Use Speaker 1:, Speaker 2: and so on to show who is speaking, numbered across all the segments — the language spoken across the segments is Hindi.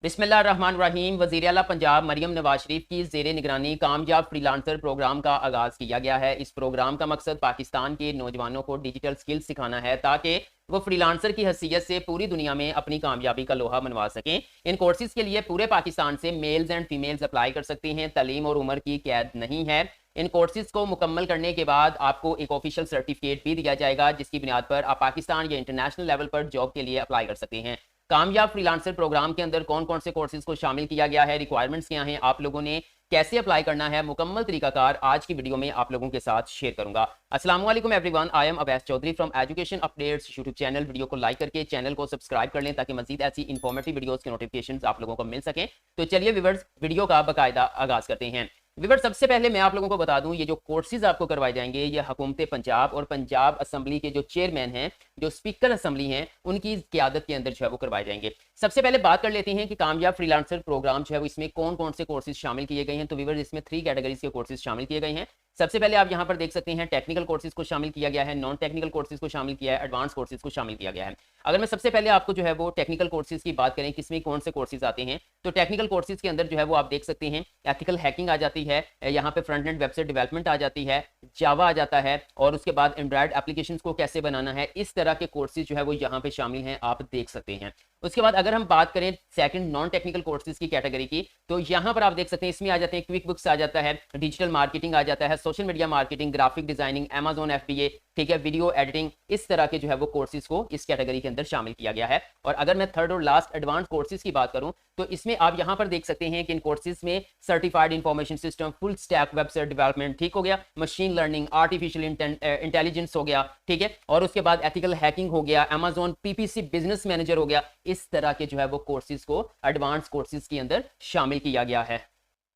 Speaker 1: बिस्मिल्लाहिर्रहमानिर्रहीम। वज़ीर आला पंजाब मरियम नवाज शरीफ की ज़ेरे निगरानी कामयाब फ्रीलांसर प्रोग्राम का आगाज़ किया गया है। इस प्रोग्राम का मकसद पाकिस्तान के नौजवानों को डिजिटल स्किल्स सिखाना है ताकि वो फ्रीलांसर की हैसियत से पूरी दुनिया में अपनी कामयाबी का लोहा मनवा सकें। इन कोर्सेज़ के लिए पूरे पाकिस्तान से मेल्स एंड फीमेल्स अप्लाई कर सकती हैं। तलीम और उम्र की कैद नहीं है। इन कोर्सेज़ को मुकम्मल करने के बाद आपको एक ऑफिशियल सर्टिफिकेट भी दिया जाएगा, जिसकी बुनियाद पर आप पाकिस्तान या इंटरनेशनल लेवल पर जॉब के लिए अप्लाई कर सकते हैं। कामयाब फ्रीलांसर प्रोग्राम के अंदर कौन कौन से कोर्सेज को शामिल किया गया है, रिक्वायरमेंट्स क्या हैं, आप लोगों ने कैसे अप्लाई करना है, मुकम्मल तरीकाकार आज की वीडियो में आप लोगों के साथ शेयर करूंगा। अस्सलाम वालेकुम everyone, I am Awais Chaudhry from education updates YouTube channel. Video को लाइक करके चैनल को सब्सक्राइब कर लें ताकि मजीद ऐसी इन्फॉर्मेटिव वीडियोस के नोटिफिकेशन आप लोगों को मिल सकें। तो चलिए व्यूअर्स, वीडियो का बाकायदा आगाज करते हैं। व्यूअर्स, सबसे पहले मैं आप लोगों को बता दूं, ये जो कोर्सेज आपको करवाए जाएंगे ये हुकूमत पंजाब और पंजाब असम्बली के जो चेयरमैन हैं, जो स्पीकर असम्बली हैं, उनकी क़यादत के अंदर जो है वो करवाए जाएंगे। सबसे पहले बात कर लेते हैं कि कामयाब फ्रीलांसर प्रोग्राम जो है वो इसमें कौन कौन से कोर्सेज शामिल किए गए हैं। तो व्यूअर्स, इसमें 3 कैटेगरीज के कोर्सेज शामिल किए गए हैं। सबसे पहले आप यहाँ पर देख सकते हैं टेक्निकल कोर्सेज को शामिल किया गया है, नॉन टेक्निकल कोर्सेज को शामिल किया है, एडवांस कोर्सेज को शामिल किया गया है। अगर मैं सबसे पहले आपको जो है वो टेक्निकल कोर्सेज की बात करें, किसमें कौन से कोर्सेज आते हैं, तो टेक्निकल कोर्सेज के अंदर जो है वो आप देख सकते हैं एथिकल हैकिंग आ जाती है, यहाँ पे फ्रंट एंड वेबसाइट डेवलपमेंट आ जाती है, जावा आ जाता है, और उसके बाद एंड्रॉइड एप्लीकेशन को कैसे बनाना है, इस तरह के कोर्सेज जो है वो यहाँ पे शामिल हैं, आप देख सकते हैं। उसके बाद अगर हम बात करें सेकंड नॉन टेक्निकल कोर्सेज की कैटेगरी की, तो यहाँ पर आप देख सकते हैं इसमें आ जाते हैं क्विक बुक्स आ जाता है, डिजिटल मार्केटिंग आ जाता है, social media marketing, graphic designing, Amazon FBA, ठीक है, वीडियो एडिटिंग, इस तरह के जो है वो कोर्सेज को इस कैटेगरी के अंदर शामिल किया गया है। और अगर मैं थर्ड और लास्ट एडवांस कोर्सेज की बात करूं, तो इसमें आप यहां पर देख सकते हैं कि इन कोर्सेज में certified information system, full stack website development, ठीक हो गया, मशीन लर्निंग, आर्टिफिशियल इंटेलिजेंस हो गया, ठीक है, और उसके बाद एथिकल हैकिंग हो गया, अमेजोन पीपीसी बिजनेस मैनेजर हो गया, इस तरह के जो है वो कोर्सेज को एडवांस कोर्सेज के अंदर शामिल किया गया है।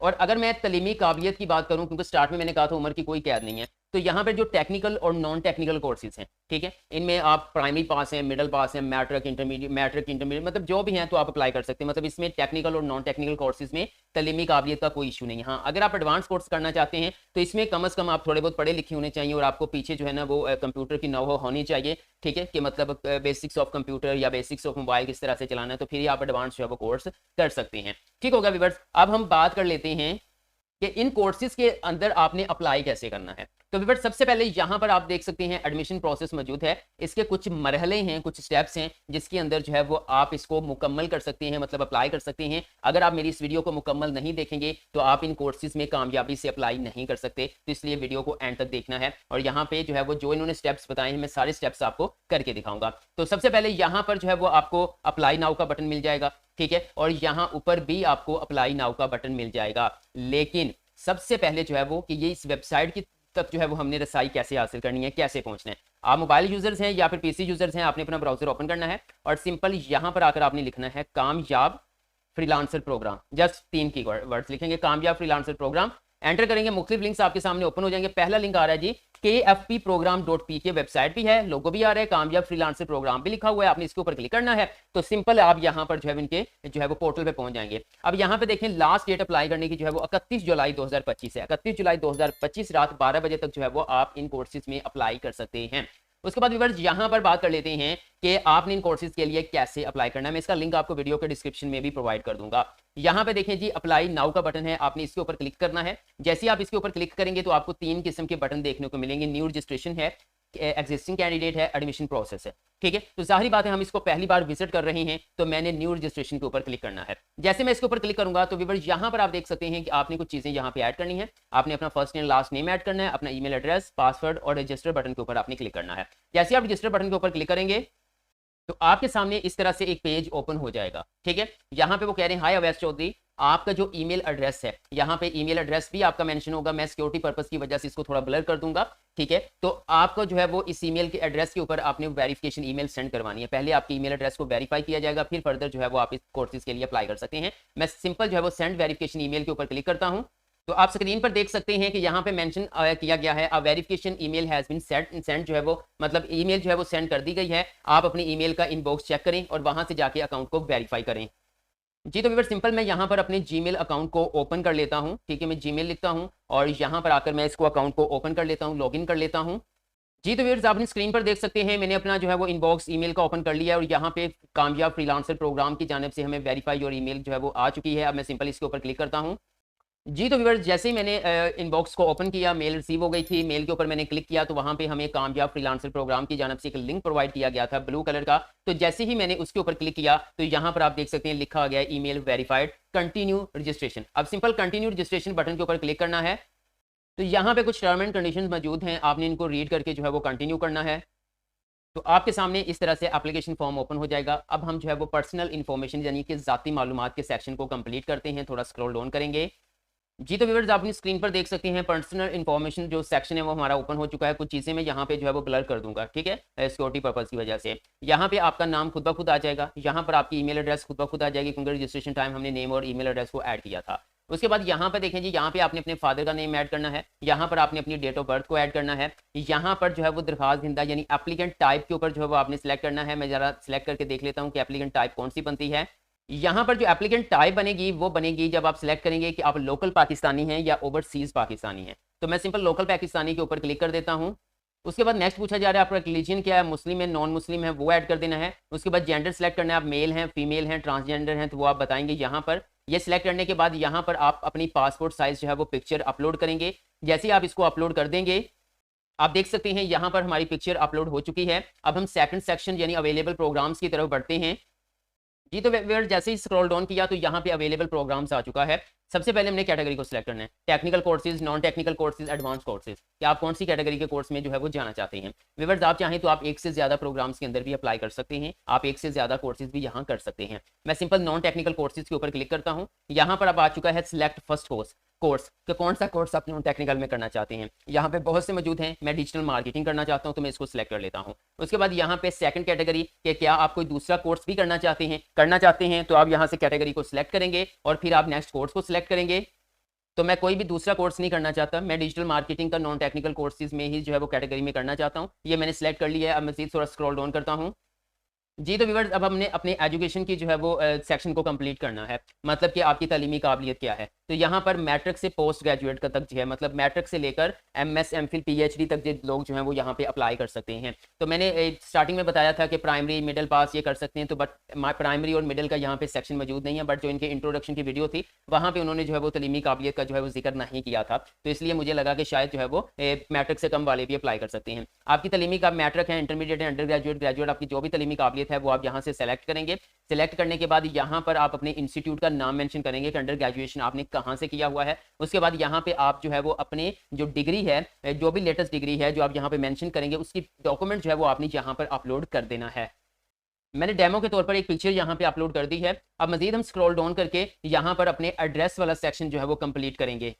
Speaker 1: और अगर मैं तलीमी काबिलियत की बात करूं, क्योंकि स्टार्ट में मैंने कहा था उम्र की कोई कैद नहीं है, तो यहाँ पे जो टेक्निकल और नॉन टेक्निकल कोर्सेज हैं, ठीक है, इनमें आप प्राइमरी पास हैं, मिडिल पास हैं, मैट्रिक इंटरमीडिएट मतलब जो भी हैं तो आप अप्लाई कर सकते हैं। मतलब इसमें टेक्निकल और नॉन टेक्निकल कोर्सेज में तलीमी काबिलियत का कोई इशू नहीं है। हाँ, अगर आप एडवांस कोर्स करना चाहते हैं तो इसमें कम अज़ कम आप थोड़े बहुत पढ़े लिखे होने चाहिए और आपको पीछे जो है ना वो कंप्यूटर की नौ होनी चाहिए, ठीक है, कि मतलब बेसिक्स ऑफ कंप्यूटर या बेसिक्स ऑफ मोबाइल किस तरह से चलाना है, तो फिर आप एडवांस जो है वो कोर्स कर सकते हैं। ठीक होगा व्यूअर्स, अब हम बात कर लेते हैं कि इन कोर्सेज के अंदर आपने अप्लाई कैसे करना है। तो व्यूअर्स, सबसे पहले यहाँ पर आप देख सकते हैं एडमिशन प्रोसेस मौजूद है। इसके कुछ मरहले हैं, कुछ स्टेप्स हैं, जिसके अंदर जो है वो आप इसको मुकम्मल कर सकते हैं, मतलब अप्लाई कर सकते हैं। अगर आप मेरी इस वीडियो को मुकम्मल नहीं देखेंगे तो आप इन कोर्सेज में कामयाबी से अप्लाई नहीं कर सकते। तो इसलिए वीडियो को एंड तक देखना है। और यहाँ पे जो है वो जो इन्होंने स्टेप्स बताए हैं, मैं सारे स्टेप्स आपको करके दिखाऊंगा। तो सबसे पहले यहाँ पर जो है वो आपको अप्लाई नाउ का बटन मिल जाएगा, ठीक है, और यहाँ ऊपर भी आपको अप्लाई नाउ का बटन मिल जाएगा। लेकिन सबसे पहले जो है वो कि ये इस वेबसाइट की तक जो है वो हमने रसाई कैसे हासिल करनी है, कैसे पहुंचना है। आप मोबाइल यूजर्स हैं या फिर पीसी यूजर्स हैं, आपने अपना ब्राउजर ओपन करना है और सिंपल यहां पर आकर आपने लिखना है कामयाब फ्रीलांसर प्रोग्राम। जस्ट 3 की वर्ड्स लिखेंगे, कामयाब फ्रीलांसर प्रोग्राम, एंटर करेंगे, मुख्तलिफ लिंक्स आपके सामने ओपन हो जाएंगे। पहला लिंक आ रहा है जी kfpprogram.pk, वेबसाइट भी है, लोगो भी आ रहा है, कामयाब फ्रीलांसर प्रोग्राम भी लिखा हुआ है, आपने इसके ऊपर क्लिक करना है। तो सिंपल आप यहां पर जो है इनके जो है वो पोर्टल पे पहुंच जाएंगे। अब यहां पे देखें लास्ट डेट अप्लाई करने की जो है वो 31 जुलाई 2025 है। 31 जुलाई 2025 रात 12 बजे तक जो है वो आप इन कोर्सेज में अप्लाई कर सकते हैं। उसके बाद व्यूअर्स यहाँ पर बात कर लेते हैं कि आपने इन कोर्सेज के लिए कैसे अप्लाई करना है। मैं इसका लिंक आपको वीडियो के डिस्क्रिप्शन में भी प्रोवाइड कर दूंगा। यहाँ पे देखें जी अप्लाई नाउ का बटन है, आपने इसके ऊपर क्लिक करना है। जैसे ही आप इसके ऊपर क्लिक करेंगे तो आपको 3 किस्म के बटन देखने को मिलेंगे। न्यू रजिस्ट्रेशन है, एग्जिस्टिंग कैंडिडेट है, एडमिशन प्रोसेस है, ठीक है। तो जाहिर बात है हम इसको पहली बार विजिट कर रहे हैं तो मैंने न्यू रजिस्ट्रेशन के ऊपर क्लिक करना है। जैसे मैं इसके ऊपर क्लिक करूंगा तो व्यूअर्स यहाँ पर आप देख सकते हैं कि आपने कुछ चीजें यहाँ पे ऐड करनी है। आपने अपना first and last name add करना है, अपना ईमेल एड्रेस, पासवर्ड और रजिस्टर बटन के ऊपर आपने क्लिक करना है। जैसे आप रजिस्टर बटन के ऊपर क्लिक करेंगे तो आपके सामने इस तरह से एक पेज ओपन हो जाएगा, ठीक है। यहाँ पे वो कह रहे हैं हाय अवैस चौधरी, आपका जो ईमेल एड्रेस है, यहाँ पे ईमेल एड्रेस भी आपका मेंशन होगा। मैं सिक्योरिटी पर्पस की वजह से इसको थोड़ा ब्लर कर दूंगा, ठीक है। तो आपको जो है वो इस ईमेल के एड्रेस के ऊपर आपने वेरिफिकेशन ईमेल सेंड करवानी है। पहले आपके ईमेल एड्रेस को वेरीफाई किया जाएगा, फिर फर्दर जो है वो आप इस कोर्सेज के लिए अप्लाई कर सकते हैं। मैं सिंपल जो है वो सेंड वेरिफिकेशन ईमेल के ऊपर क्लिक करता हूँ। तो आप स्क्रीन पर देख सकते हैं कि यहाँ पे मेंशन किया गया है a verification email has been send जो है वो मतलब ईमेल जो है वो सेंड कर दी गई है। आप अपनी ईमेल का इनबॉक्स चेक करें और वहां से जाके अकाउंट को वेरीफाई करें जी। तो व्यूअर्स सिंपल मैं यहाँ पर अपने जीमेल अकाउंट को ओपन कर लेता हूँ, ठीक है। मैं जीमेल लिखता हूँ और यहाँ पर आकर मैं इसको अकाउंट को ओपन कर लेता हूँ, लॉगिन कर लेता हूँ। जी तो व्यूअर्स आपने स्क्रीन पर देख सकते हैं मैंने अपना जो है वो इनबॉक्स ईमेल का ओपन कर लिया है और यहाँ पे कामयाब फ्रीलांसर प्रोग्राम की जानिब से हमें वेरीफाई योर ईमेल जो है वो आ चुकी है। अब मैं सिंपल इसके ऊपर क्लिक करता हूँ। जी तो व्यूअर्स जैसे ही मैंने इनबॉक्स को ओपन किया, मेल रिसीव हो गई थी। मेल के ऊपर मैंने क्लिक किया तो वहाँ पे हमें कामयाब फ्रीलांसर प्रोग्राम की जानिब से एक लिंक प्रोवाइड किया गया था ब्लू कलर का। तो जैसे ही मैंने उसके ऊपर क्लिक किया तो यहाँ पर आप देख सकते हैं लिखा गया ईमेल वेरीफाइड, कंटिन्यू रजिस्ट्रेशन। अब सिंपल कंटिन्यू रजिस्ट्रेशन बटन के ऊपर क्लिक करना है। तो यहाँ पे कुछ टर्म एंड कंडीशंस मौजूद हैं, आपने इनको रीड करके जो है वो कंटिन्यू करना है। तो आपके सामने इस तरह से एप्लीकेशन फॉर्म ओपन हो जाएगा। अब हम जो है वो पर्सनल इन्फॉर्मेशन यानी कि ज़ाती मालूमात के सेक्शन को कंप्लीट करते हैं। थोड़ा स्क्रॉल डाउन करेंगे। जी तो व्यूअर्स आप अपनी स्क्रीन पर देख सकते हैं पर्सनल इन्फॉर्मेशन जो सेक्शन है वो हमारा ओपन हो चुका है। कुछ चीज़ें मैं यहाँ पे जो है वो ब्लर कर दूंगा, ठीक है, सिक्योरिटी पर्पज़ की वजह से। यहाँ पे आपका नाम खुद ब खुद आ जाएगा, यहाँ पर आपकी ईमेल एड्रेस खुद ब खुद आ जाएगी क्योंकि रजिस्ट्रेशन टाइम हमने नेम और ईमेल एड्रेस को ऐड किया था। उसके बाद यहाँ पर देखें जी, यहाँ पे आपने अपने फादर का नेम ऐड करना है, यहाँ पर आपने अपनी डेट ऑफ बर्थ को ऐड करना है, यहाँ पर जो है वो दरखास्त दिंदा यानी एप्लीकेंट टाइप के ऊपर जो है वो आपने सेलेक्ट करना है। मैं जरा सेलेक्ट करके देख लेता हूँ कि एप्लीकेंट टाइप कौन सी बनती है। यहाँ पर जो एप्लीकेंट टाइप बनेगी वो बनेगी जब आप सिलेक्ट करेंगे कि आप लोकल पाकिस्तानी हैं या ओवरसीज पाकिस्तानी हैं। तो मैं सिंपल लोकल पाकिस्तानी के ऊपर क्लिक कर देता हूँ। उसके बाद नेक्स्ट पूछा जा रहा है आपका रिलीजन क्या है, मुस्लिम है नॉन मुस्लिम है, वो ऐड कर देना है। उसके बाद जेंडर सेलेक्ट करना है, आप मेल हैं फीमेल हैं ट्रांसजेंडर हैं तो वो आप बताएंगे यहाँ पर। ये सिलेक्ट करने के बाद यहाँ पर आप अपनी पासपोर्ट साइज जो है वो पिक्चर अपलोड करेंगे। जैसे ही आप इसको अपलोड कर देंगे आप देख सकते हैं यहाँ पर हमारी पिक्चर अपलोड हो चुकी है। अब हम सेकंड सेक्शन यानी अवेलेबल प्रोग्राम्स की तरफ बढ़ते हैं। जी तो व्यूअर जैसे ही स्क्रॉल डाउन किया तो यहाँ पे अवेलेबल प्रोग्राम्स आ चुका है। सबसे पहले हमने कैटेगरी को सिलेक्ट करना है, technical courses, non technical courses, advance courses, कि आप कौन सी कैटेगरी के कोर्स में जो है वो जाना चाहते हैं। व्यूअर्स आप चाहें तो आप एक से ज्यादा प्रोग्राम्स के अंदर भी अप्लाई कर सकते हैं, आप एक से ज्यादा कोर्सेज भी यहाँ कर सकते हैं। मैं सिंपल नॉन टेक्निकल कोर्सेज के ऊपर क्लिक करता हूँ। यहाँ पर अब आ चुका है सिलेक्ट फर्स्ट कोर्स कि कौन सा कोर्स आप नॉन टेक्निकल में करना चाहते हैं। यहाँ पे बहुत से मौजूद हैं, मैं डिजिटल मार्केटिंग करना चाहता हूँ तो मैं इसको सिलेक्ट कर लेता हूँ। उसके बाद यहाँ पे सेकंड कैटेगरी कि क्या आप कोई दूसरा कोर्स भी करना चाहते हैं तो आप यहाँ से कैटेगरी को सिलेक्ट करेंगे और फिर आप नेक्स्ट कोर्स को सिलेक्ट करेंगे। तो मैं कोई भी दूसरा कोर्स नहीं करना चाहता, मैं डिजिटल मार्केटिंग का नॉन टेक्निकल कोर्सेज में ही जो है वो कैटेगरी में करना चाहता हूँ। ये मैंने सिलेक्ट कर लिया है। अब मज़ीद थोड़ा स्क्रॉल डाउन करता हूँ। जी तो व्यूअर्स अब हमने अपने एजुकेशन की जो है वो सेक्शन को कंप्लीट करना है, मतलब कि आपकी तालीमी काबिलियत क्या है। तो यहाँ पर मैट्रिक से पोस्ट ग्रेजुएट का तक जो है, मतलब मैट्रिक से लेकर एमएस एमफिल पीएचडी तक जो लोग जो हैं वो यहाँ पे अप्लाई कर सकते हैं। तो मैंने स्टार्टिंग में बताया था कि प्राइमरी मिडिल पास ये कर सकते हैं, तो बट प्राइमरी और मिडिल का यहाँ पे सेक्शन मौजूद नहीं है। बट जो इनके इंट्रोडक्शन की वीडियो थी वहाँ पे उन्होंने जो है वो तालीमी काबिलियत का जो है वो जिक्र नहीं किया था, तो इसलिए मुझे लगा कि शायद जो है वो मैट्रिक से कम वाले भी अप्लाई कर सकते हैं। आपकी तालीमी का मैट्रिक है, इंटरमीडिएट है, अंडर ग्रेजुएट, ग्रेजुएट, आपकी जो भी तालीमी काबिलियत है वो आप यहाँ से सेलेक्ट करेंगे। सेलेक्ट करने के बाद यहाँ पर आप अपने इंस्टीट्यूट का नाम मेंशन करेंगे कि अंडर ग्रेजुएशन आपने कहाँ से किया हुआ है। उसके बाद यहाँ पे आप जो है वो अपने जो डिग्री है, जो भी लेटेस्ट डिग्री है जो आप यहाँ पे मेंशन करेंगे उसकी डॉक्यूमेंट जो है वो आपने यहाँ पर अपलोड कर देना है। मैंने डेमो के तौर पर एक पिक्चर यहाँ पे अपलोड कर दी है। अब मजीद हम स्क्रॉल डाउन करके यहाँ पर अपने एड्रेस वाला सेक्शन जो है वो कंप्लीट करेंगे।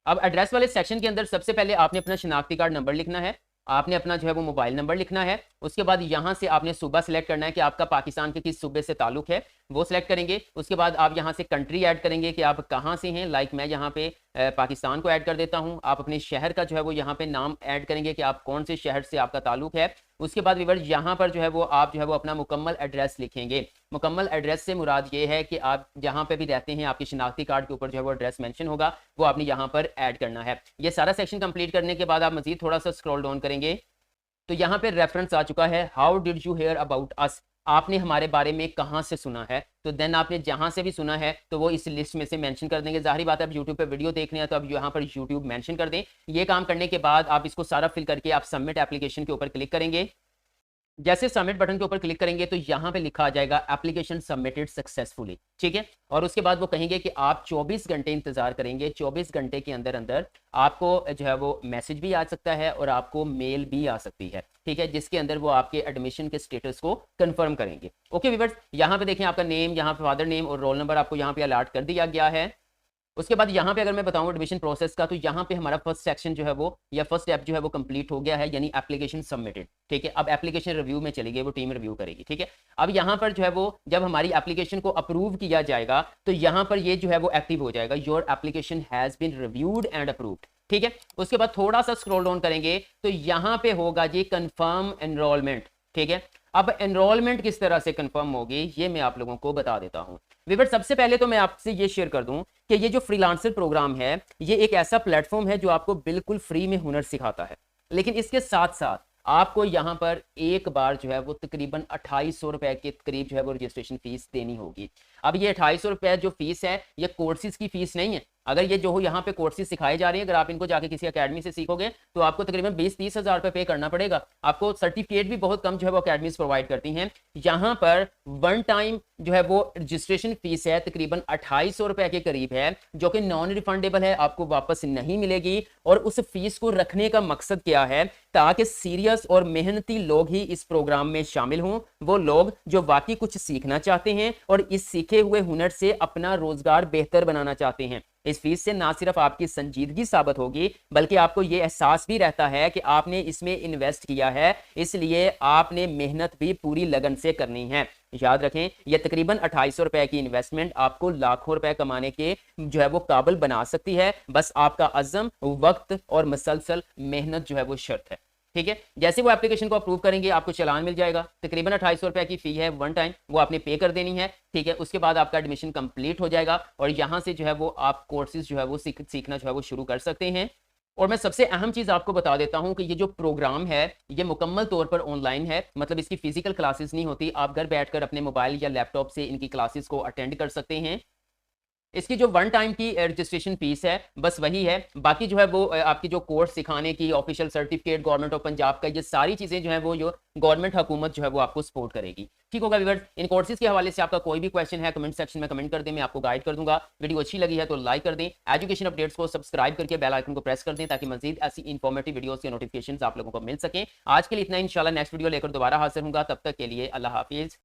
Speaker 1: अब एड्रेस वाले सेक्शन के अंदर सबसे पहले आपने अपना शनाख्ती कार्ड नंबर लिखना है, आपने अपना जो है वो मोबाइल नंबर लिखना है। उसके बाद यहाँ से आपने सूबा सेलेक्ट करना है कि आपका पाकिस्तान के किस सूबे से ताल्लुक है, वो सिलेक्ट करेंगे। उसके बाद आप यहाँ से कंट्री ऐड करेंगे कि आप कहाँ से हैं, लाइक मैं यहाँ पे पाकिस्तान को ऐड कर देता हूँ। आप अपने शहर का जो है वो यहाँ पे नाम ऐड करेंगे कि आप कौन से शहर से आपका ताल्लुक है। उसके बाद व्यूअर्स यहाँ पर जो है वो आप जो है वो अपना मुकम्मल एड्रेस लिखेंगे। मुकम्मल एड्रेस से मुराद ये है कि आप जहाँ पे भी रहते हैं आपके शनाख्ती कार्ड के ऊपर जो है वो एड्रेस मेंशन होगा, वो आपने यहाँ पर ऐड करना है। ये सारा सेक्शन कंप्लीट करने के बाद आप मजीद थोड़ा सा स्क्रॉल डाउन करेंगे तो यहाँ पे रेफरेंस आ चुका है, how did you hear about us, आपने हमारे बारे में कहाँ से सुना है। तो देन आपने जहाँ से भी सुना है तो वो इस लिस्ट में से मेंशन कर देंगे। जाहिर बात है अब यूट्यूब पे वीडियो देख रहे हैं तो अब यहाँ पर यूट्यूब मेंशन कर दें। ये काम करने के बाद आप इसको सारा फिल करके आप सबमिट एप्लीकेशन के ऊपर क्लिक करेंगे। जैसे सबमिट बटन के ऊपर क्लिक करेंगे तो यहाँ पे लिखा आ जाएगा एप्लीकेशन सबमिटेड सक्सेसफुली, ठीक है। और उसके बाद वो कहेंगे कि आप 24 घंटे इंतजार करेंगे। 24 घंटे के अंदर अंदर आपको जो है वो मैसेज भी आ सकता है और आपको मेल भी आ सकती है, ठीक है, जिसके अंदर वो आपके एडमिशन के स्टेटस को कंफर्म करेंगे। ओके व्यूअर्स, यहाँ पे देखें आपका नेम, यहाँ पे फादर नेम और रोल नंबर आपको यहाँ पे अलर्ट कर दिया गया है। उसके बाद यहाँ पे अगर मैं बताऊं एडमिशन प्रोसेस का, तो यहाँ पे हमारा फर्स्ट सेक्शन जो है वो या फर्स्ट स्टेप जो है वो कंप्लीट हो गया है, यानी एप्लीकेशन सबमिटेड, ठीक है। अब एप्लीकेशन रिव्यू में चली गई, वो टीम रिव्यू करेगी, ठीक है। अब यहाँ पर जो है वो जब हमारी एप्लीकेशन को अप्रूव किया जाएगा तो यहाँ पर ये जो है वो एक्टिव हो जाएगा, your application has been reviewed and approved, ठीक है। उसके बाद थोड़ा सा स्क्रॉल डाउन करेंगे तो यहाँ पे होगा जी कंफर्म एनरोलमेंट, ठीक है। अब एनरोलमेंट किस तरह से कंफर्म होगी ये मैं आप लोगों को बता देता हूं। विवर सबसे पहले तो मैं आपसे ये शेयर कर दूं कि ये जो फ्रीलांसर प्रोग्राम है ये एक ऐसा प्लेटफॉर्म है जो आपको बिल्कुल फ्री में हुनर सिखाता है। लेकिन इसके साथ साथ आपको यहाँ पर एक बार जो है वो तकरीबन 2800 रुपए के करीब जो है वो रजिस्ट्रेशन फीस देनी होगी। अब ये 2800 रुपए जो फीस है ये कोर्सेज की फीस नहीं है। अगर ये जो यहाँ पे कोर्सेज सिखाए जा रहे हैं, अगर आप इनको जाके किसी अकेडमी से सीखोगे तो आपको तकरीबन 20-30 हज़ार रुपए पे करना पड़ेगा। आपको सर्टिफिकेट भी बहुत कम जो है वो अकेडमीज प्रोवाइड करती हैं। यहाँ पर वन टाइम जो है वो रजिस्ट्रेशन फीस है तकरीबन 2800 रुपए के करीब है, जो कि नॉन रिफंडेबल है, आपको वापस नहीं मिलेगी। और उस फीस को रखने का मकसद क्या है, ताकि सीरियस और मेहनती लोग ही इस प्रोग्राम में शामिल हों, वो लोग जो वाकई कुछ सीखना चाहते हैं और इस सीखे हुए हुनर से अपना रोजगार बेहतर बनाना चाहते हैं। इस फीस से ना सिर्फ आपकी संजीदगी साबित होगी, बल्कि आपको यह एहसास भी रहता है कि आपने इसमें इन्वेस्ट किया है, इसलिए आपने मेहनत भी पूरी लगन से करनी है। याद रखें, यह तकरीबन 2800 रुपए की इन्वेस्टमेंट आपको लाखों रुपए कमाने के जो है वो काबिल बना सकती है। बस आपका अज़म, वक्त और मसलसल मेहनत जो है वो शर्त है। ठीक है, जैसे वो एप्लीकेशन को अप्रूव करेंगे आपको चालान मिल जाएगा। तकरीबन 2800 रुपए की फी है वन टाइम, वो आपने पे कर देनी है। ठीक है, उसके बाद आपका एडमिशन कंप्लीट हो जाएगा और यहाँ से जो है वो आप कोर्सेज जो है वो सीखना जो है वो शुरू कर सकते हैं। और मैं सबसे अहम चीज़ आपको बता देता हूं कि ये जो प्रोग्राम है ये मुकम्मल तौर पर ऑनलाइन है, मतलब इसकी फिजिकल क्लासेस नहीं होती। आप घर बैठकर अपने मोबाइल या लैपटॉप से इनकी क्लासेस को अटेंड कर सकते हैं। इसकी जो वन टाइम की रजिस्ट्रेशन फीस है बस वही है, बाकी जो है वो आपकी जो कोर्स सिखाने की official certificate government of Punjab का, ये सारी चीज़ें जो है वो जो गवर्नमेंट हुकूमत जो है वो आपको सपोर्ट करेगी। ठीक होगा व्यूअर्स, इन कोर्सेज के हवाले से आपका कोई भी क्वेश्चन है कमेंट सेक्शन में कमेंट कर दें, मैं आपको गाइड कर दूंगा। वीडियो अच्छी लगी है तो लाइक कर दें, एजुकेशन अपडेट्स को सब्सक्राइब करके बेल आइकन को प्रेस कर दें ताकि मजीद ऐसी इंफॉर्मेटिव वीडियोस के नोटिफिकेशन आप लोगों को मिल सकें। आज के लिए इतना, इंशाल्लाह नेक्स्ट वीडियो लेकर दोबारा हाजिर होगा, तब तक के लिए अल्लाह हाफिज।